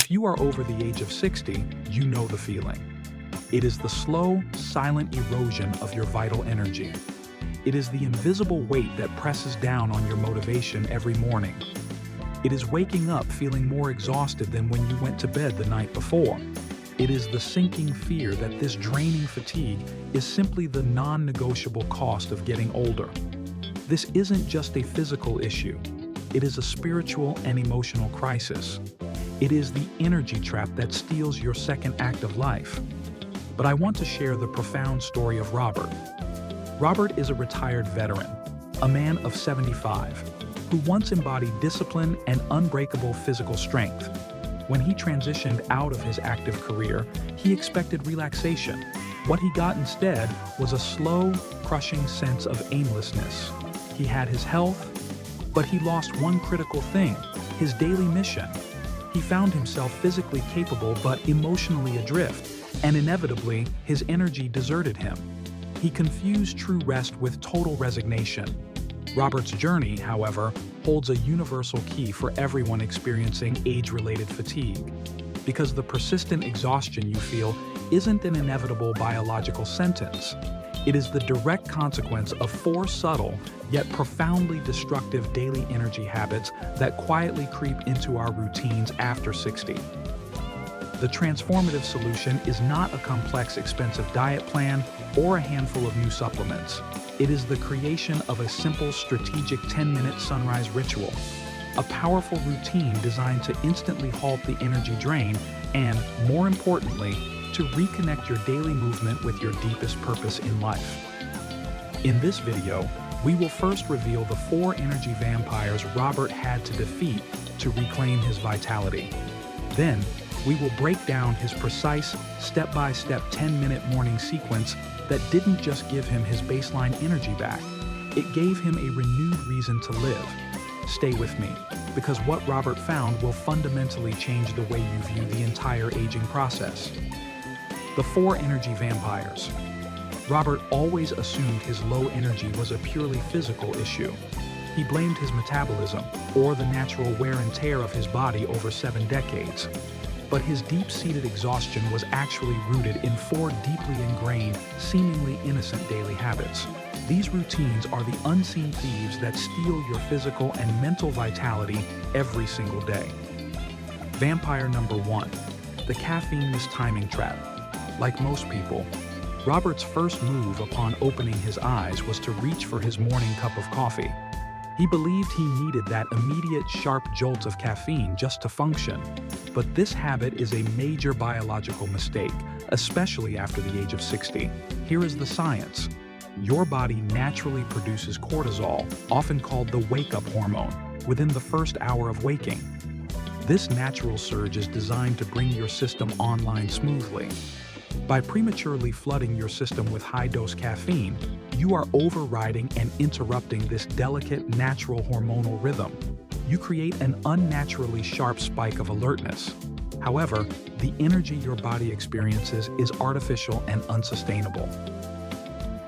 If you are over the age of 60, you know the feeling. It is the slow, silent erosion of your vital energy. It is the invisible weight that presses down on your motivation every morning. It is waking up feeling more exhausted than when you went to bed the night before. It is the sinking fear that this draining fatigue is simply the non-negotiable cost of getting older. This isn't just a physical issue. It is a spiritual and emotional crisis. It is the energy trap that steals your second act of life. But I want to share the profound story of Robert. Robert is a retired veteran, a man of 75, who once embodied discipline and unbreakable physical strength. When he transitioned out of his active career, he expected relaxation. What he got instead was a slow, crushing sense of aimlessness. He had his health, but he lost one critical thing, his daily mission. He found himself physically capable but emotionally adrift, and inevitably, his energy deserted him. He confused true rest with total resignation. Robert's journey, however, holds a universal key for everyone experiencing age-related fatigue, because the persistent exhaustion you feel isn't an inevitable biological sentence. It is the direct consequence of four subtle, yet profoundly destructive daily energy habits that quietly creep into our routines after 60. The transformative solution is not a complex, expensive diet plan or a handful of new supplements. It is the creation of a simple, strategic 10-minute sunrise ritual, a powerful routine designed to instantly halt the energy drain and, more importantly, to reconnect your daily movement with your deepest purpose in life. In this video, we will first reveal the 4 energy vampires Robert had to defeat to reclaim his vitality. Then, we will break down his precise, step-by-step 10-minute morning sequence that didn't just give him his baseline energy back, it gave him a renewed reason to live. Stay with me, because what Robert found will fundamentally change the way you view the entire aging process. The 4 energy vampires. Robert always assumed his low energy was a purely physical issue. He blamed his metabolism, or the natural wear and tear of his body over 7 decades. But his deep-seated exhaustion was actually rooted in 4 deeply ingrained, seemingly innocent daily habits. These routines are the unseen thieves that steal your physical and mental vitality every single day. Vampire number 1, the caffeine mistiming trap. Like most people, Robert's first move upon opening his eyes was to reach for his morning cup of coffee. He believed he needed that immediate, sharp jolt of caffeine just to function. But this habit is a major biological mistake, especially after the age of 60. Here is the science. Your body naturally produces cortisol, often called the wake-up hormone, within the first hour of waking. This natural surge is designed to bring your system online smoothly. By prematurely flooding your system with high-dose caffeine, you are overriding and interrupting this delicate, natural hormonal rhythm. You create an unnaturally sharp spike of alertness. However, the energy your body experiences is artificial and unsustainable.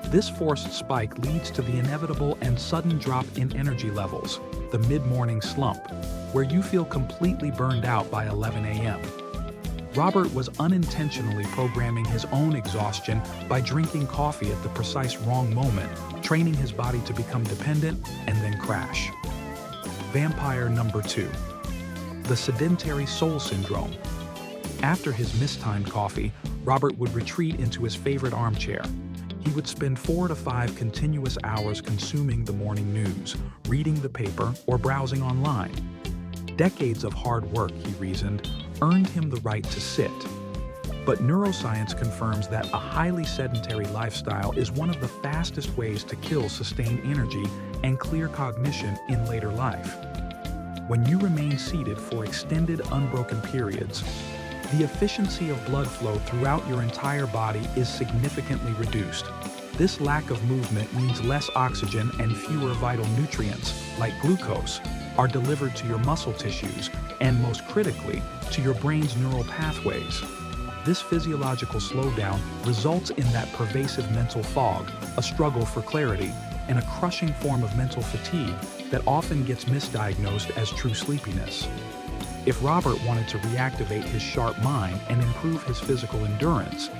This forced spike leads to the inevitable and sudden drop in energy levels, the mid-morning slump, where you feel completely burned out by 11 a.m. Robert was unintentionally programming his own exhaustion by drinking coffee at the precise wrong moment, training his body to become dependent and then crash. Vampire number 2, the sedentary soul syndrome. After his mistimed coffee, Robert would retreat into his favorite armchair. He would spend 4 to 5 continuous hours consuming the morning news, reading the paper, or browsing online. Decades of hard work, he reasoned, earned him the right to sit. But neuroscience confirms that a highly sedentary lifestyle is one of the fastest ways to kill sustained energy and clear cognition in later life. When you remain seated for extended, unbroken periods, the efficiency of blood flow throughout your entire body is significantly reduced. This lack of movement means less oxygen and fewer vital nutrients, like glucose, are delivered to your muscle tissues and, most critically, to your brain's neural pathways. This physiological slowdown results in that pervasive mental fog, a struggle for clarity, and a crushing form of mental fatigue that often gets misdiagnosed as true sleepiness. If Robert wanted to reactivate his sharp mind and improve his physical endurance,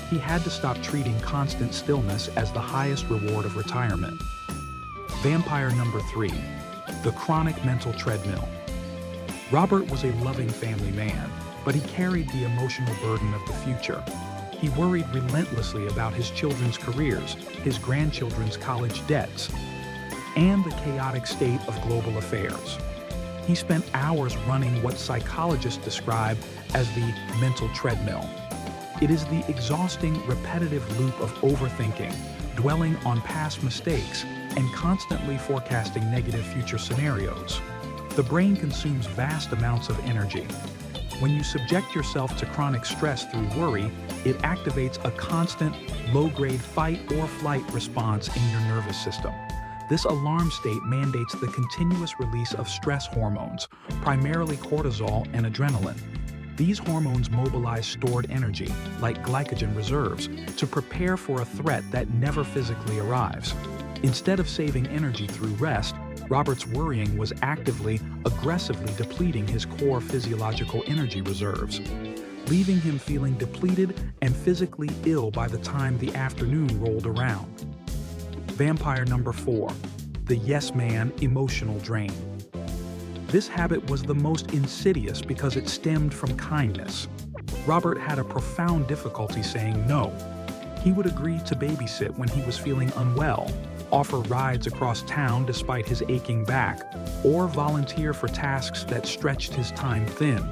he had to stop treating constant stillness as the highest reward of retirement. Vampire number 3, the chronic mental treadmill. Robert was a loving family man, but he carried the emotional burden of the future. He worried relentlessly about his children's careers, his grandchildren's college debts, and the chaotic state of global affairs. He spent hours running what psychologists describe as the mental treadmill. It is the exhausting, repetitive loop of overthinking, dwelling on past mistakes, and constantly forecasting negative future scenarios. The brain consumes vast amounts of energy. When you subject yourself to chronic stress through worry, it activates a constant, low-grade fight or flight response in your nervous system. This alarm state mandates the continuous release of stress hormones, primarily cortisol and adrenaline. These hormones mobilize stored energy, like glycogen reserves, to prepare for a threat that never physically arrives. Instead of saving energy through rest, Robert's worrying was actively, aggressively depleting his core physiological energy reserves, leaving him feeling depleted and physically ill by the time the afternoon rolled around. Vampire number 4, the yes man emotional drain. This habit was the most insidious because it stemmed from kindness. Robert had a profound difficulty saying no. He would agree to babysit when he was feeling unwell, offer rides across town despite his aching back, or volunteer for tasks that stretched his time thin.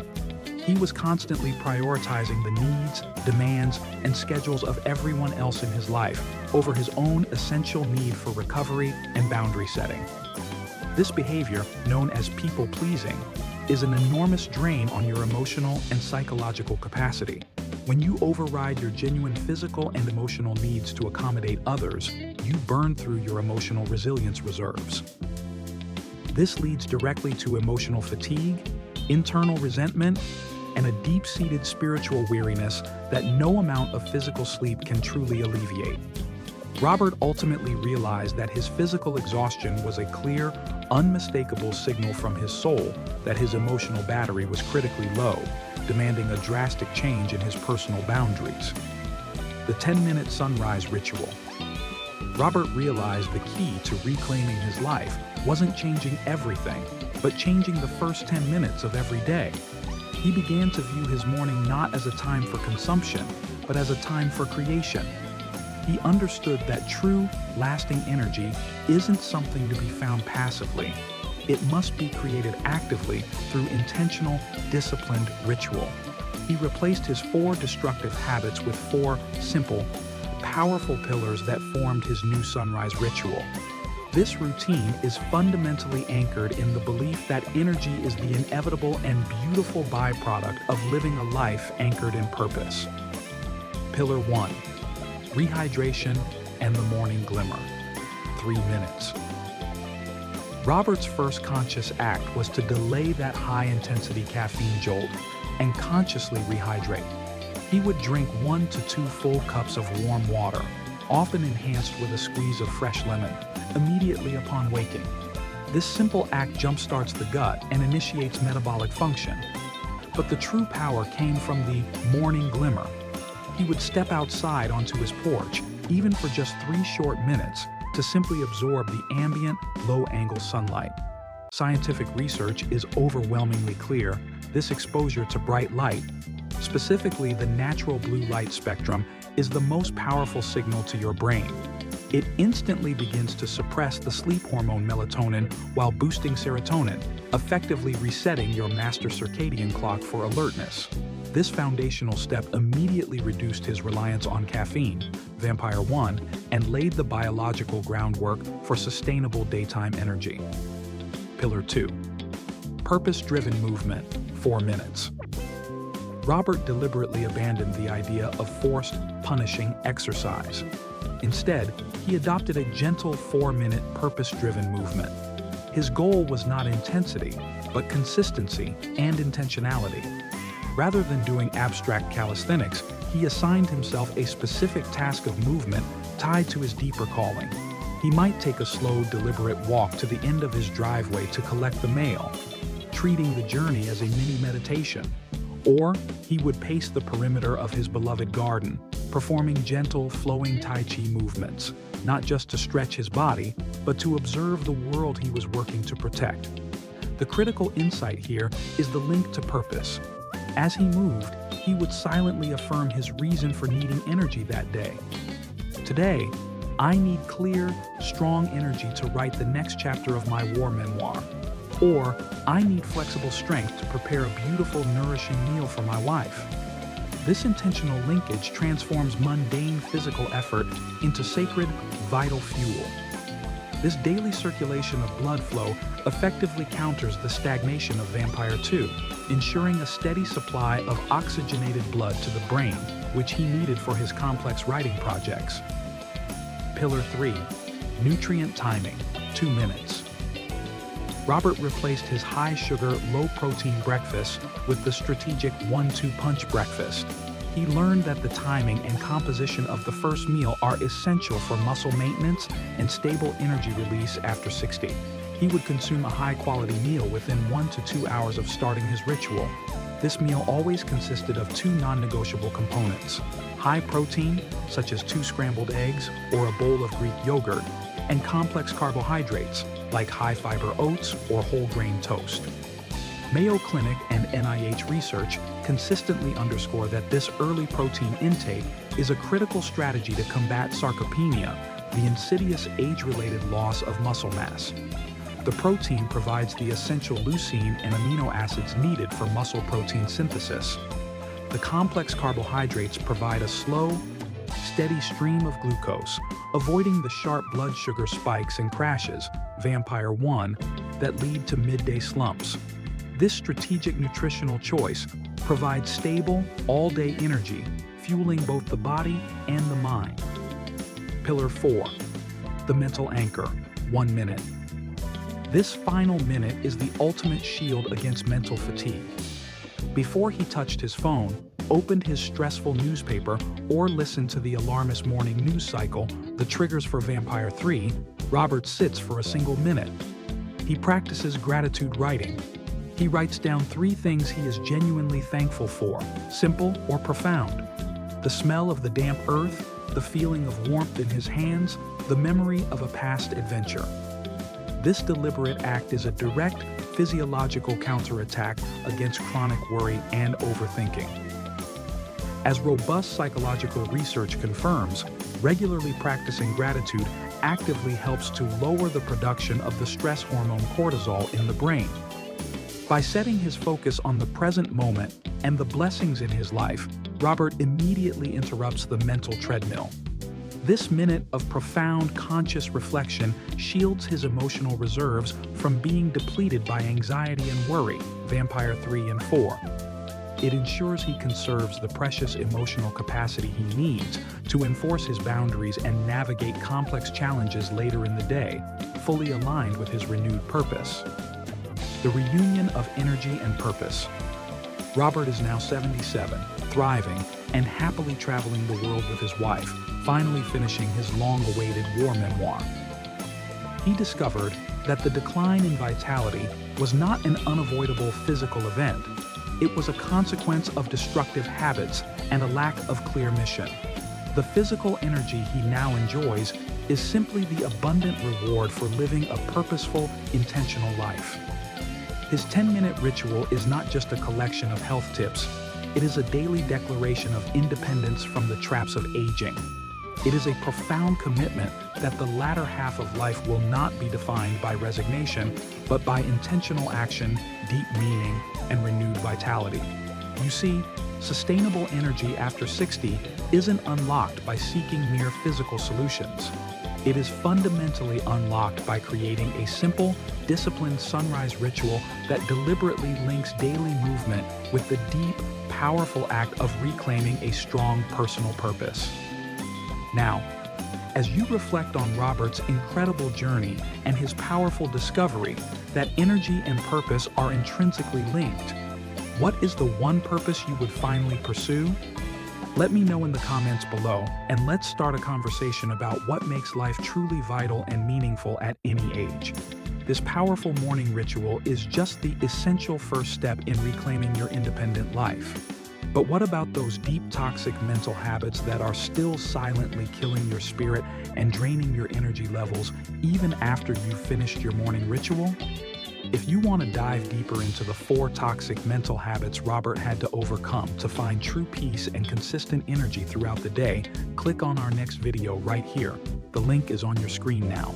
He was constantly prioritizing the needs, demands, and schedules of everyone else in his life over his own essential need for recovery and boundary setting. This behavior, known as people-pleasing, is an enormous drain on your emotional and psychological capacity. When you override your genuine physical and emotional needs to accommodate others, you burn through your emotional resilience reserves. This leads directly to emotional fatigue, internal resentment, and a deep-seated spiritual weariness that no amount of physical sleep can truly alleviate. Robert ultimately realized that his physical exhaustion was a clear, unmistakable signal from his soul that his emotional battery was critically low, demanding a drastic change in his personal boundaries. The 10-minute sunrise ritual. Robert realized the key to reclaiming his life wasn't changing everything, but changing the first 10 minutes of every day. He began to view his morning not as a time for consumption, but as a time for creation. He understood that true, lasting energy isn't something to be found passively. It must be created actively through intentional, disciplined ritual. He replaced his 4 destructive habits with 4 simple, powerful pillars that formed his new sunrise ritual. This routine is fundamentally anchored in the belief that energy is the inevitable and beautiful byproduct of living a life anchored in purpose. Pillar 1. Rehydration and the morning glimmer. 3 minutes. Robert's first conscious act was to delay that high-intensity caffeine jolt and consciously rehydrate. He would drink 1 to 2 full cups of warm water, often enhanced with a squeeze of fresh lemon, immediately upon waking. This simple act jumpstarts the gut and initiates metabolic function. But the true power came from the morning glimmer. He would step outside onto his porch, even for just 3 short minutes, to simply absorb the ambient, low-angle sunlight. Scientific research is overwhelmingly clear. This exposure to bright light, specifically the natural blue light spectrum, is the most powerful signal to your brain. It instantly begins to suppress the sleep hormone melatonin while boosting serotonin, effectively resetting your master circadian clock for alertness. This foundational step immediately reduced his reliance on caffeine, Vampire 1, and laid the biological groundwork for sustainable daytime energy. Pillar 2. Purpose-driven movement, 4 minutes. Robert deliberately abandoned the idea of forced, punishing exercise. Instead, he adopted a gentle 4-minute purpose-driven movement. His goal was not intensity, but consistency and intentionality. Rather than doing abstract calisthenics, he assigned himself a specific task of movement tied to his deeper calling. He might take a slow, deliberate walk to the end of his driveway to collect the mail, treating the journey as a mini meditation. Or he would pace the perimeter of his beloved garden, performing gentle, flowing Tai Chi movements, not just to stretch his body, but to observe the world he was working to protect. The critical insight here is the link to purpose. As he moved, he would silently affirm his reason for needing energy that day. Today, I need clear, strong energy to write the next chapter of my war memoir. Or, I need flexible strength to prepare a beautiful, nourishing meal for my wife. This intentional linkage transforms mundane physical effort into sacred, vital fuel. This daily circulation of blood flow effectively counters the stagnation of Vampire 2, ensuring a steady supply of oxygenated blood to the brain, which he needed for his complex writing projects. Pillar 3. Nutrient timing, 2 minutes. Robert replaced his high-sugar, low-protein breakfast with the strategic 1-2 punch breakfast. He learned that the timing and composition of the first meal are essential for muscle maintenance and stable energy release after 60. He would consume a high-quality meal within 1 to 2 hours of starting his ritual. This meal always consisted of 2 non-negotiable components: high protein, such as 2 scrambled eggs or a bowl of Greek yogurt, and complex carbohydrates, like high-fiber oats or whole-grain toast. Mayo Clinic and NIH research consistently underscore that this early protein intake is a critical strategy to combat sarcopenia, the insidious age-related loss of muscle mass. The protein provides the essential leucine and amino acids needed for muscle protein synthesis. The complex carbohydrates provide a slow, steady stream of glucose, avoiding the sharp blood sugar spikes and crashes, Vampire 1, that lead to midday slumps. This strategic nutritional choice provides stable, all-day energy, fueling both the body and the mind. Pillar 4. The mental anchor, 1 minute. This final minute is the ultimate shield against mental fatigue. Before he touched his phone, opened his stressful newspaper, or listened to the alarmist morning news cycle, the triggers for Vampire 3, Robert sits for a single minute. He practices gratitude writing. He writes down 3 things he is genuinely thankful for, simple or profound: the smell of the damp earth, the feeling of warmth in his hands, the memory of a past adventure. This deliberate act is a direct physiological counterattack against chronic worry and overthinking. As robust psychological research confirms, regularly practicing gratitude actively helps to lower the production of the stress hormone cortisol in the brain. By setting his focus on the present moment and the blessings in his life, Robert immediately interrupts the mental treadmill. This minute of profound, conscious reflection shields his emotional reserves from being depleted by anxiety and worry, Vampire 3 and 4. It ensures he conserves the precious emotional capacity he needs to enforce his boundaries and navigate complex challenges later in the day, fully aligned with his renewed purpose. The reunion of energy and purpose. Robert is now 77, thriving, and happily traveling the world with his wife, finally finishing his long-awaited war memoir. He discovered that the decline in vitality was not an unavoidable physical event. It was a consequence of destructive habits and a lack of clear mission. The physical energy he now enjoys is simply the abundant reward for living a purposeful, intentional life. His 10-minute ritual is not just a collection of health tips. It is a daily declaration of independence from the traps of aging. It is a profound commitment that the latter half of life will not be defined by resignation, but by intentional action, deep meaning, and renewed vitality. You see, sustainable energy after 60 isn't unlocked by seeking mere physical solutions. It is fundamentally unlocked by creating a simple, disciplined sunrise ritual that deliberately links daily movement with the deep, powerful act of reclaiming a strong personal purpose. Now, as you reflect on Robert's incredible journey and his powerful discovery that energy and purpose are intrinsically linked, what is the one purpose you would finally pursue? Let me know in the comments below, and let's start a conversation about what makes life truly vital and meaningful at any age. This powerful morning ritual is just the essential first step in reclaiming your independent life. But what about those deep toxic mental habits that are still silently killing your spirit and draining your energy levels even after you've finished your morning ritual? If you want to dive deeper into the 4 toxic mental habits Robert had to overcome to find true peace and consistent energy throughout the day, click on our next video right here. The link is on your screen now.